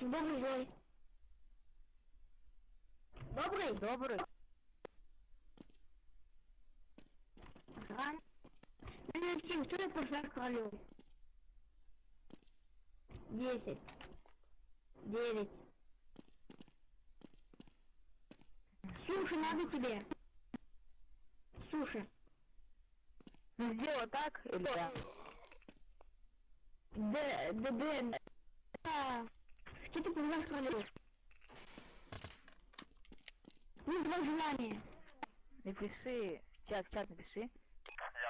Добрый зой. Добрый? Добрый. Ага. Тим, кто это пожар королев? 10. 9. Суши надо тебе. Суши. Ну сделай так или да? Да. Что ты пожар королев? Ну, два желания. Напиши, в чат напиши. Я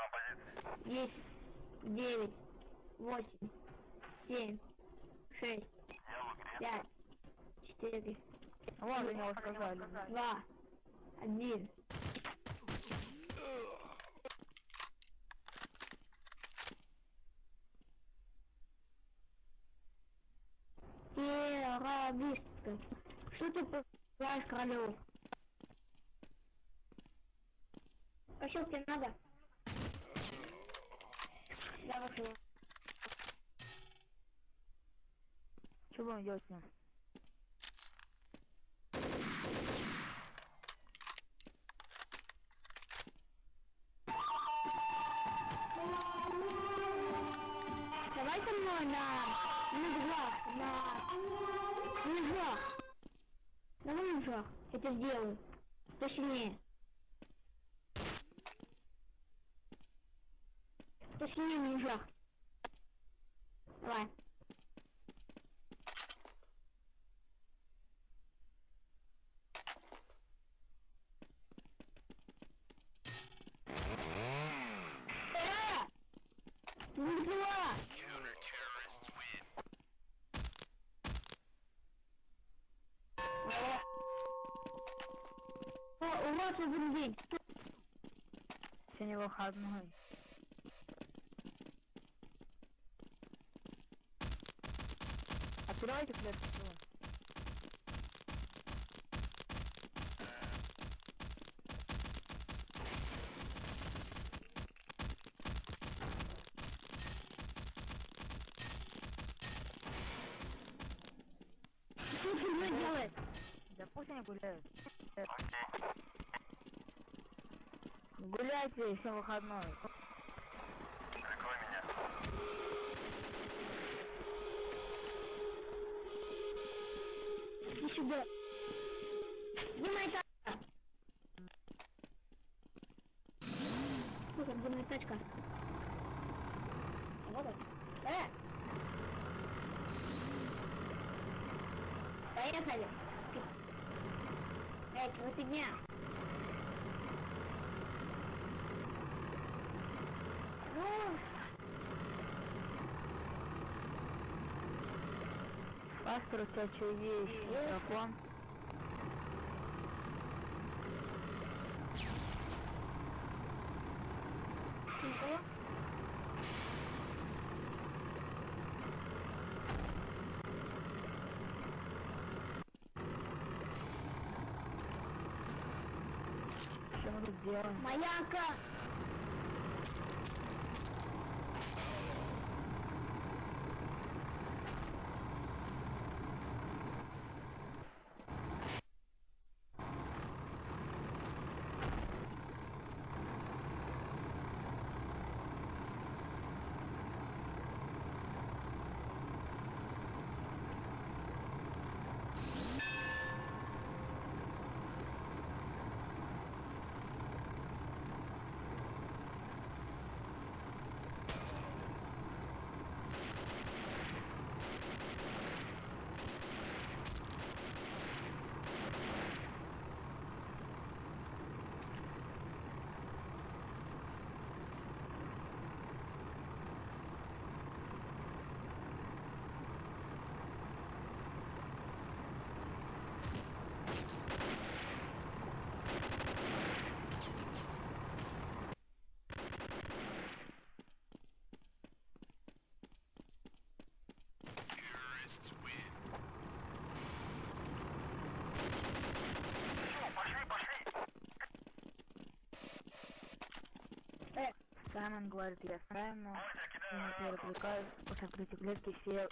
на позиции. 10, 9, 8, 7, 6, Я в игре. 5, 4, Вот у него сказали. 2, 1. Террористка. Что ты пожираешь королев? А что тебе надо? Я вышел. Что будем делать с ним? Давай со мной на ножах. Давай на ножах. Это сделаю. Кто сильнее? Кто сильнее на ножах? Давай. Не взяла! У вас один день. Сегодня выходной. Открывайте клетку. Что ты делает? Да пусть они гуляют. Окей. Гуляйте, всем выходной. Прикрой меня. Иди сюда. Где моя тачка? Слушай, где моя тачка? Вот он. Поехали. Чего фигня? Ну... Пастор, у тебя что есть? Дракон? Никого? Что мы тут делаем? Маяка! Саймон говорит, я Саймон. Я отвлекаюсь после открытия клетки все